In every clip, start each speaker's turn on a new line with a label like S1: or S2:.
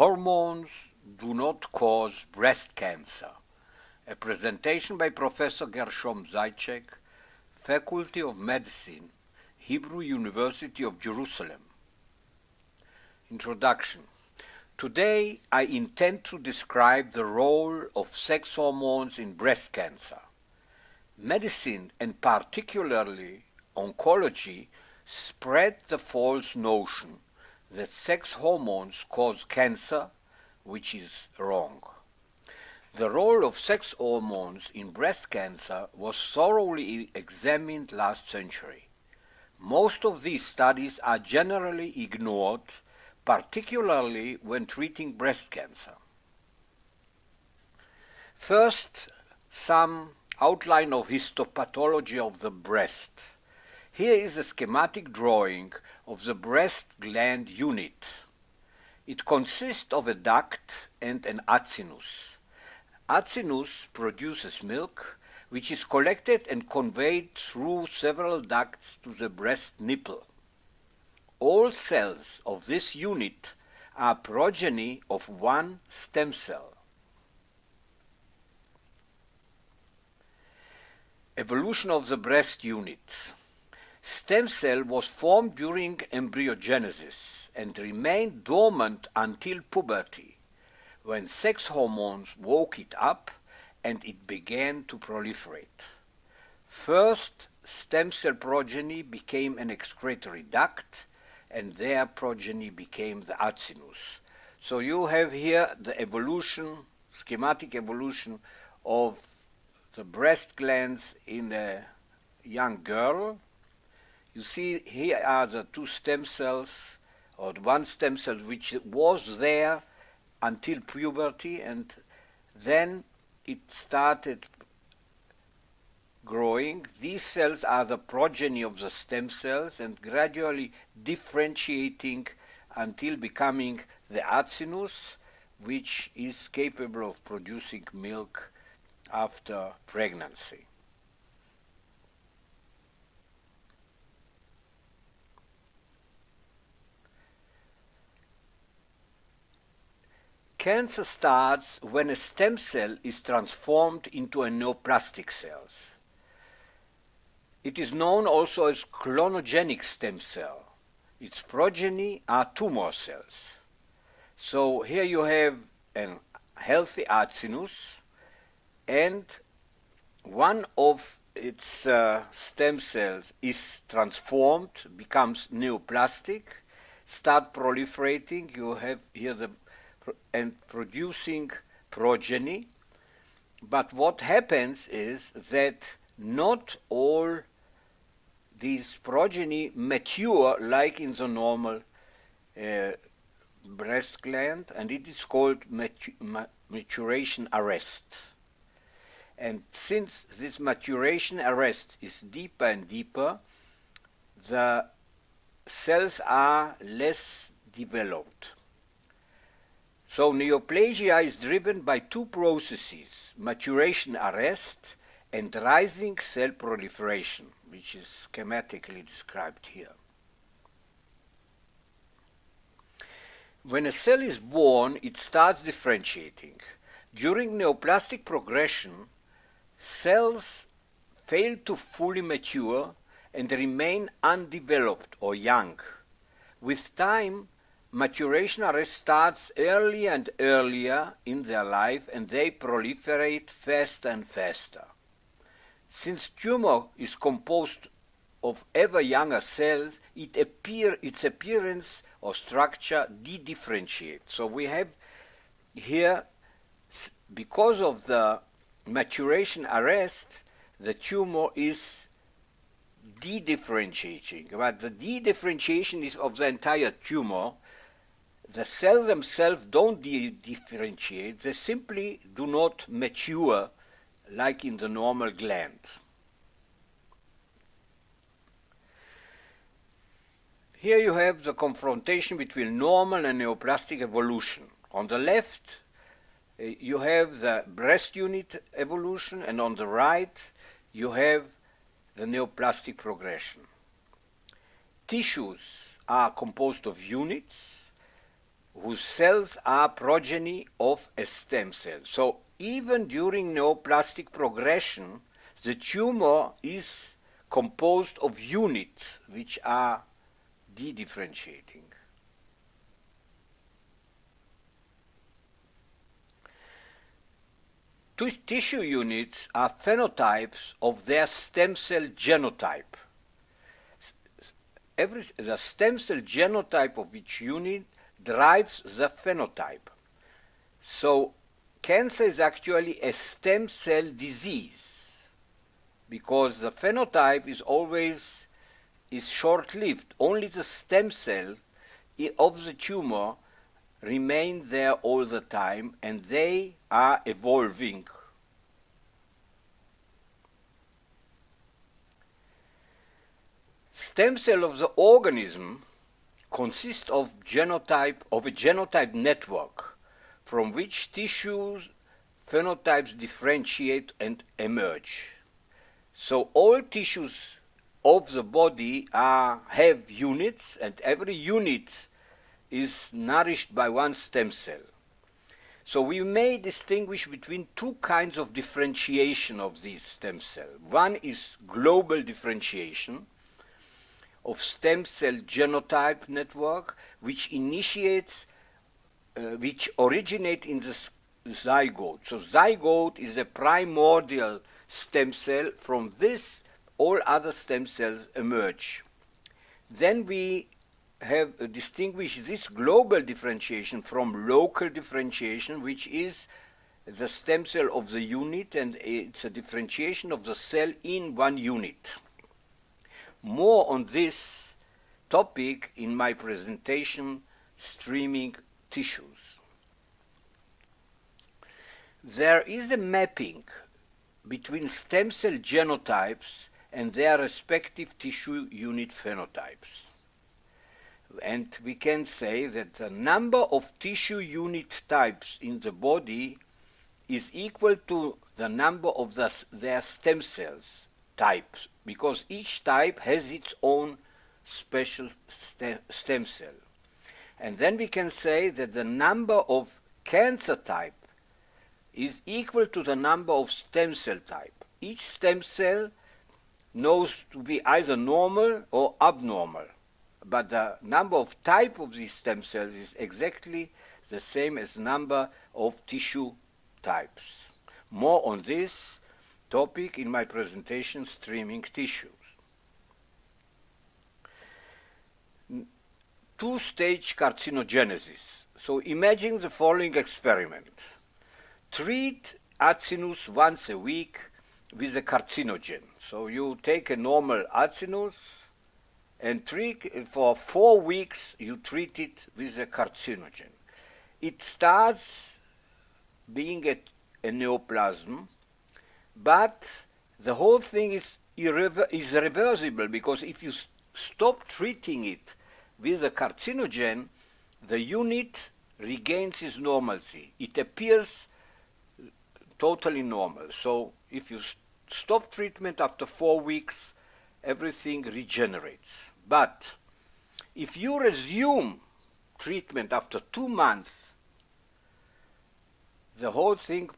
S1: Hormones do not cause breast cancer. A presentation by Professor Gershom Zajcek, Faculty of Medicine, Hebrew University of Jerusalem. Introduction. Today I intend to describe the role of sex hormones in breast cancer. Medicine, and particularly oncology, spread the false notion that sex hormones cause cancer, which is wrong. The role of sex hormones in breast cancer was thoroughly examined last century. Most of these studies are generally ignored, particularly when treating breast cancer. First, some outline of histopathology of the breast. Here is a schematic drawing of the breast gland unit. It consists of a duct and an acinus. Acinus produces milk, which is collected and conveyed through several ducts to the breast nipple. All cells of this unit are progeny of one stem cell. Evolution of the breast unit. Stem cell was formed during embryogenesis and remained dormant until puberty, when sex hormones woke it up and it began to proliferate. First, stem cell progeny became an excretory duct, and their progeny became the acinus. So you have here the evolution, schematic evolution of the breast glands in a young girl. You see here are the two stem cells, or one stem cell which was there until puberty, and then it started growing. These cells are the progeny of the stem cells and gradually differentiating until becoming the acinus, which is capable of producing milk after pregnancy. Cancer starts when a stem cell is transformed into a neoplastic cell. It is known also as clonogenic stem cell. Its progeny are tumor cells. So here you have a healthy acinus, and one of its stem cells is transformed, becomes neoplastic, start proliferating. You have here and producing progeny. But what happens is that not all these progeny mature like in the normal breast gland, and it is called maturation arrest. And since this maturation arrest is deeper and deeper, the cells are less developed. So neoplasia is driven by two processes, maturation arrest and rising cell proliferation, which is schematically described here. When a cell is born, it starts differentiating. During neoplastic progression, cells fail to fully mature and remain undeveloped or young. With time, maturation arrest starts earlier and earlier in their life, and they proliferate faster and faster. Since tumor is composed of ever younger cells, its appearance or structure de-differentiates. So we have here, because of the maturation arrest, the tumor is de-differentiating. But the de-differentiation is of the entire tumor. The cells themselves don't differentiate, they simply do not mature like in the normal gland. Here you have the confrontation between normal and neoplastic evolution. On the left, you have the breast unit evolution, and on the right, you have the neoplastic progression. Tissues are composed of units whose cells are progeny of a stem cell. So even during neoplastic progression, the tumor is composed of units which are dedifferentiating. Tissue units are phenotypes of their stem cell genotype. The stem cell genotype of each unit drives the phenotype. So cancer is actually a stem cell disease because the phenotype is always short-lived. Only the stem cell of the tumor remain there all the time, and they are evolving. Stem cell of the organism consist of a genotype network from which tissues phenotypes differentiate and emerge. So all tissues of the body have units, and every unit is nourished by one stem cell. So we may distinguish between two kinds of differentiation of these stem cells. One is global differentiation of stem cell genotype network, which originate in the zygote. So zygote is a primordial stem cell. From this, all other stem cells emerge. Then we have distinguished this global differentiation from local differentiation, which is the stem cell of the unit, and it's a differentiation of the cell in one unit. More on this topic in my presentation, Streaming Tissues. There is a mapping between stem cell genotypes and their respective tissue unit phenotypes. And we can say that the number of tissue unit types in the body is equal to the number of their stem cells types, because each type has its own special stem cell. And then we can say that the number of cancer type is equal to the number of stem cell type. Each stem cell knows to be either normal or abnormal, but the number of type of these stem cells is exactly the same as number of tissue types. More on this topic in my presentation, Streaming Tissues. Two-stage carcinogenesis. So imagine the following experiment. Treat acinus once a week with a carcinogen. So you take a normal acinus and for 4 weeks you treat it with a carcinogen. It starts being a neoplasm, but the whole thing is reversible, because if you stop treating it with a carcinogen, the unit regains its normalcy. It appears totally normal. So if you stop treatment after 4 weeks, everything regenerates. But if you resume treatment after 2 months, the whole thing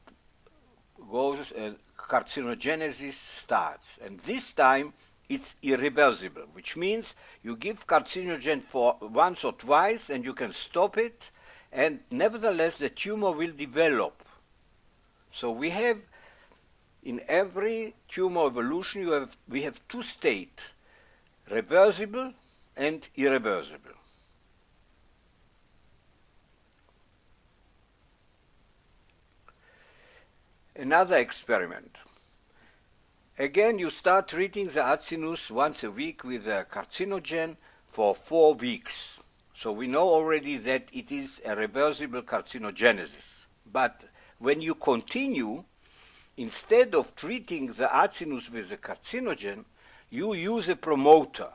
S1: goes, carcinogenesis starts. And this time it's irreversible, which means you give carcinogen for once or twice and you can stop it, and nevertheless the tumor will develop. So we have, in every tumor evolution, we have two states, reversible and irreversible. Another experiment. Again, you start treating the acinus once a week with a carcinogen for 4 weeks. So we know already that it is a reversible carcinogenesis. But when you continue, instead of treating the acinus with a carcinogen, you use a promoter.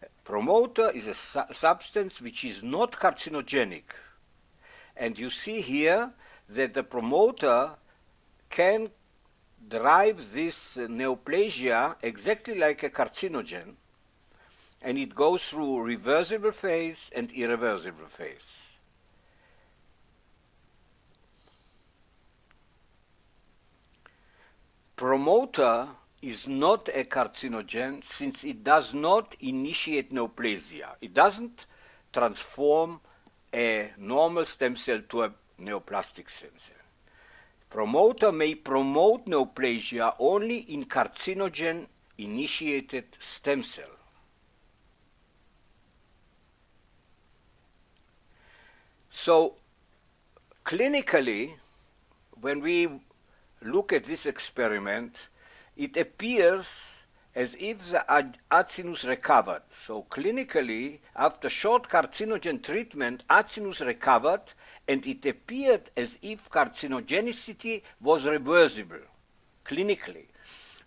S1: A promoter is a substance which is not carcinogenic. And you see here that the promoter can drive this neoplasia exactly like a carcinogen, and it goes through reversible phase and irreversible phase. Promoter is not a carcinogen since it does not initiate neoplasia. It doesn't transform a normal stem cell to a neoplastic stem cell. Promoter may promote neoplasia only in carcinogen-initiated stem cell. So, clinically, when we look at this experiment, it appears as if the acinus recovered. So clinically, after short carcinogen treatment, acinus recovered, and it appeared as if carcinogenicity was reversible, clinically.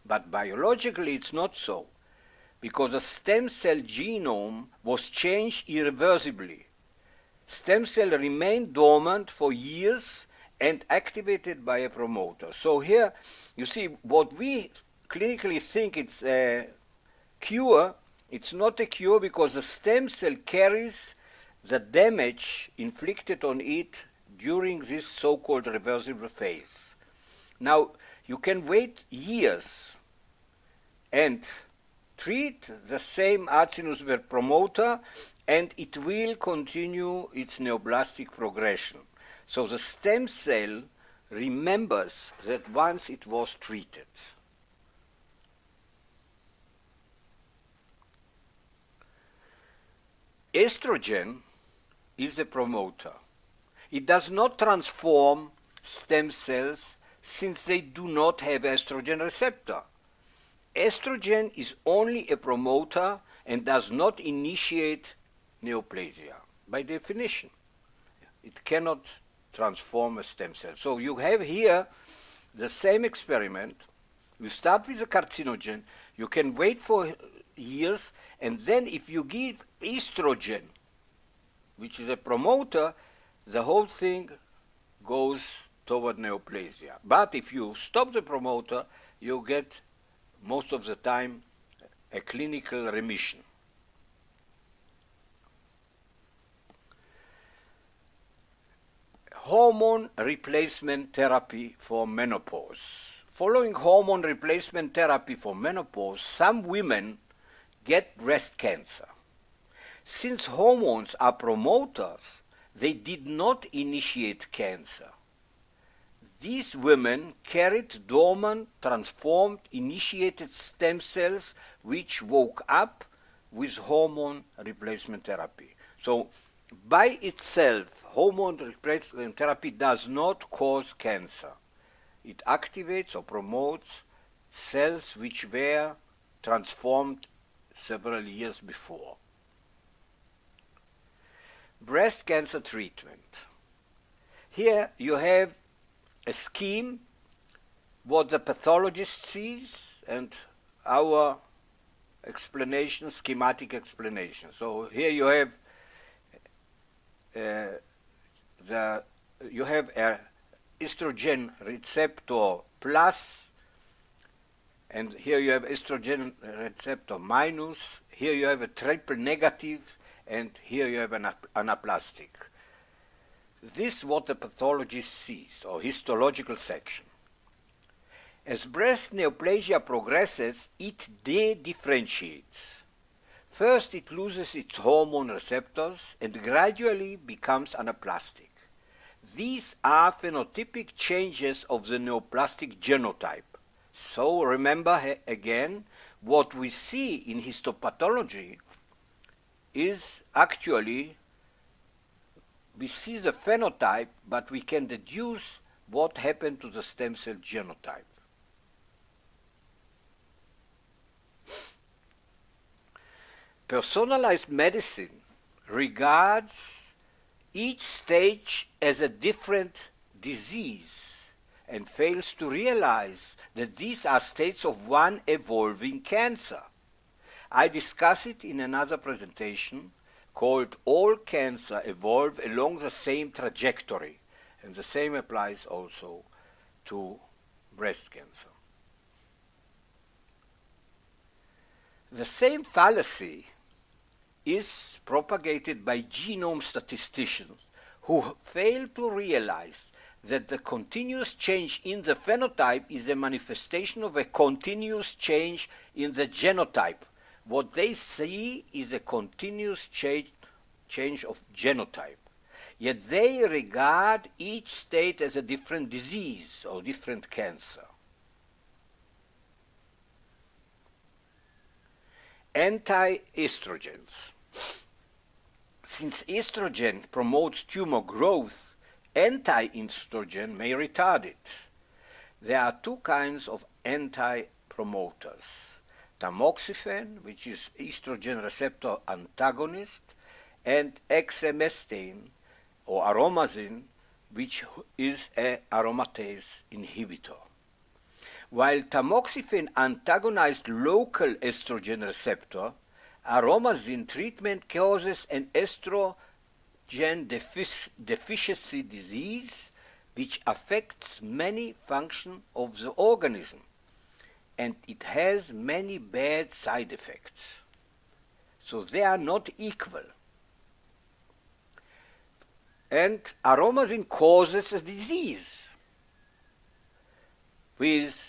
S1: But biologically, it's not so, because the stem cell genome was changed irreversibly. Stem cell remained dormant for years and activated by a promoter. So here, you see, what we clinically think it's a cure, it's not a cure because the stem cell carries the damage inflicted on it during this so-called reversible phase. Now, you can wait years and treat the same acinus with promoter, and it will continue its neoplastic progression. So the stem cell remembers that once it was treated. Estrogen is a promoter. It does not transform stem cells since they do not have estrogen receptor. Estrogen is only a promoter and does not initiate neoplasia by definition. It cannot transform a stem cell. So you have here the same experiment. You start with a carcinogen, you can wait for years, and then if you give estrogen, which is a promoter, the whole thing goes toward neoplasia. But if you stop the promoter, you get most of the time a clinical remission. Hormone replacement therapy for menopause. Following hormone replacement therapy for menopause, some women get breast cancer. Since hormones are promoters, they did not initiate cancer. These women carried dormant, transformed, initiated stem cells which woke up with hormone replacement therapy. So, by itself, hormone replacement therapy does not cause cancer. It activates or promotes cells which were transformed several years before. Breast cancer treatment. Here you have a scheme, what the pathologist sees, and our explanation, schematic explanation. So here you have you have a estrogen receptor plus, and here you have estrogen receptor minus, here you have a triple negative, and here you have an anaplastic. This is what the pathologist sees, or histological section. As breast neoplasia progresses, it de-differentiates. First, it loses its hormone receptors and gradually becomes anaplastic. These are phenotypic changes of the neoplastic genotype. So remember again, what we see in histopathology is actually, we see the phenotype, but we can deduce what happened to the stem cell genotype. Personalized medicine regards each stage as a different disease and fails to realize that these are states of one evolving cancer. I discuss it in another presentation called All Cancer Evolve Along the Same Trajectory, and the same applies also to breast cancer. The same fallacy is propagated by genome statisticians who fail to realize that the continuous change in the phenotype is a manifestation of a continuous change in the genotype. What they see is a continuous change of genotype. Yet they regard each state as a different disease or different cancer. Anti-estrogens. Since estrogen promotes tumor growth, anti-estrogen may retard it. There are two kinds of anti-promoters. Tamoxifen, which is estrogen receptor antagonist, and exemestane, or aromazine, which is an aromatase inhibitor. While tamoxifen antagonized local estrogen receptor, aromazine treatment causes an estrogen deficiency disease which affects many functions of the organism, and it has many bad side effects. So they are not equal. And aromazine causes a disease with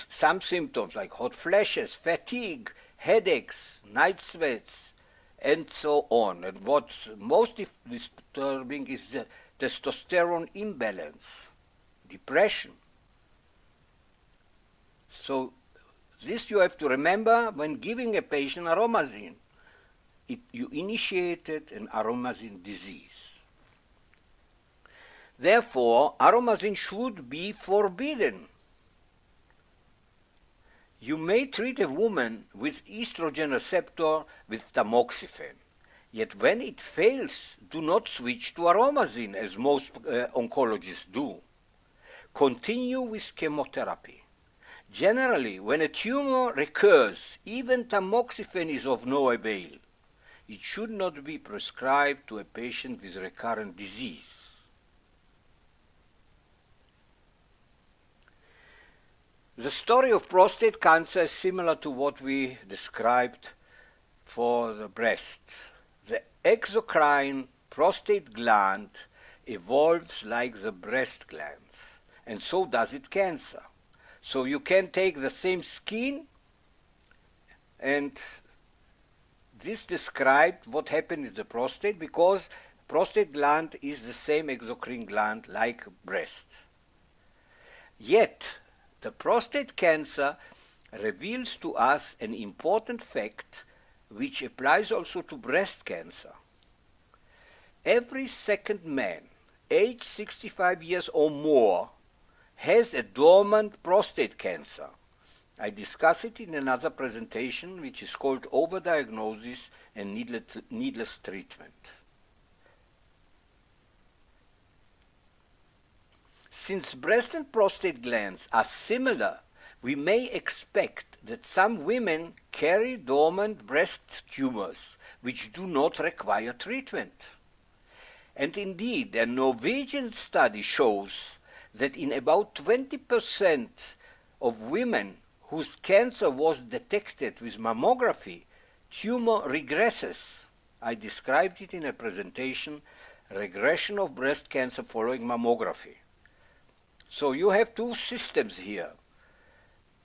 S1: some symptoms like hot flashes, fatigue, headaches, night sweats, and so on. And what's most disturbing is the testosterone imbalance, depression. So this you have to remember when giving a patient aromazine. You initiated an aromazine disease. Therefore, aromazine should be forbidden. You may treat a woman with estrogen receptor with tamoxifen, yet when it fails, do not switch to aromazine as most oncologists do. Continue with chemotherapy. Generally, when a tumor recurs, even tamoxifen is of no avail. It should not be prescribed to a patient with recurrent disease. The story of prostate cancer is similar to what we described for the breast. The exocrine prostate gland evolves like the breast gland, and so does its cancer. So you can take the same skin, and this described what happened in the prostate, because prostate gland is the same exocrine gland like breast. Yet, the prostate cancer reveals to us an important fact which applies also to breast cancer. Every second man, aged 65 years or more, has a dormant prostate cancer. I discuss it in another presentation, which is called Overdiagnosis and Needless Treatment. Since breast and prostate glands are similar, we may expect that some women carry dormant breast tumors which do not require treatment. And indeed, a Norwegian study shows that in about 20% of women whose cancer was detected with mammography, tumor regresses. I described it in a presentation, Regression of Breast Cancer Following Mammography. So you have two systems here,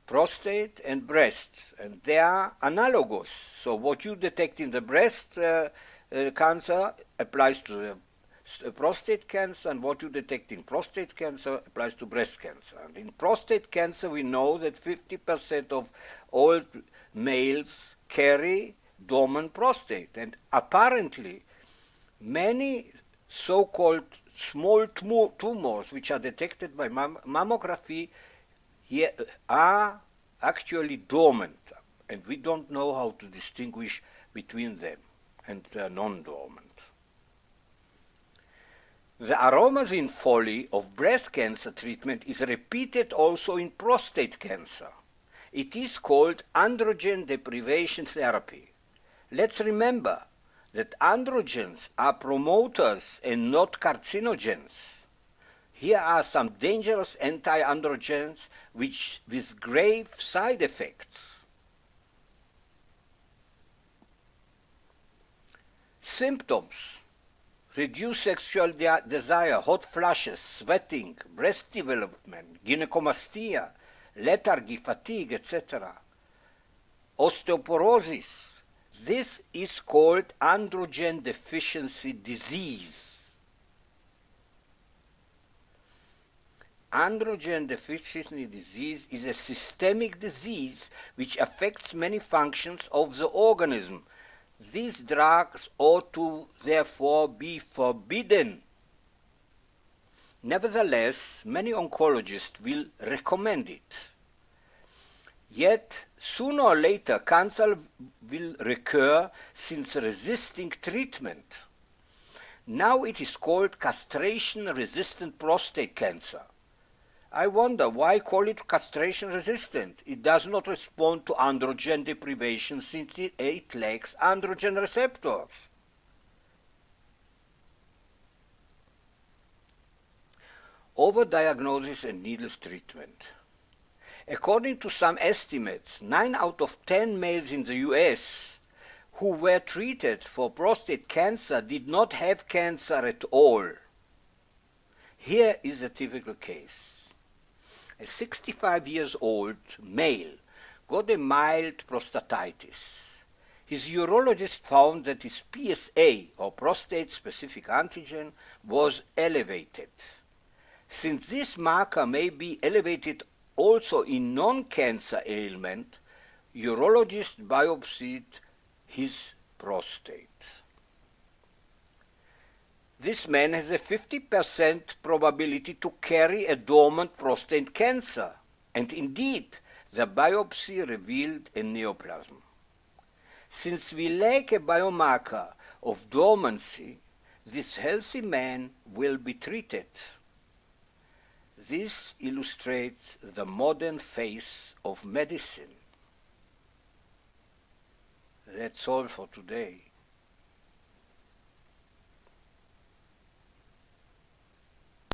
S1: prostate and breast, and they are analogous. So what you detect in the breast cancer applies to the prostate cancer, and what you detect in prostate cancer applies to breast cancer. And in prostate cancer, we know that 50% of all males carry dormant prostate, and apparently many so-called small tumors which are detected by mammography are actually dormant, and we don't know how to distinguish between them and non-dormant. The aromazine folly of breast cancer treatment is repeated also in prostate cancer. It is called androgen deprivation therapy. Let's remember that androgens are promoters and not carcinogens. Here are some dangerous anti-androgens with grave side effects. Symptoms. reduced sexual desire, hot flushes, sweating, breast development, gynecomastia, lethargy, fatigue, etc. Osteoporosis. This is called androgen deficiency disease. Androgen deficiency disease is a systemic disease which affects many functions of the organism. These drugs ought to therefore be forbidden. Nevertheless, many oncologists will recommend it. Yet, sooner or later, cancer will recur since resisting treatment. Now it is called castration-resistant prostate cancer. I wonder why call it castration-resistant. It does not respond to androgen deprivation since it lacks androgen receptors. Overdiagnosis and needless treatment. According to some estimates, 9 out of 10 males in the US who were treated for prostate cancer did not have cancer at all. Here is a typical case. A 65 years old male got a mild prostatitis. His urologist found that his PSA, or prostate-specific antigen, was elevated. Since this marker may be elevated also in non-cancer ailment, urologist biopsied his prostate. This man has a 50% probability to carry a dormant prostate cancer, and indeed, the biopsy revealed a neoplasm. Since we lack a biomarker of dormancy, this healthy man will be treated. This illustrates the modern face of medicine. That's all for today.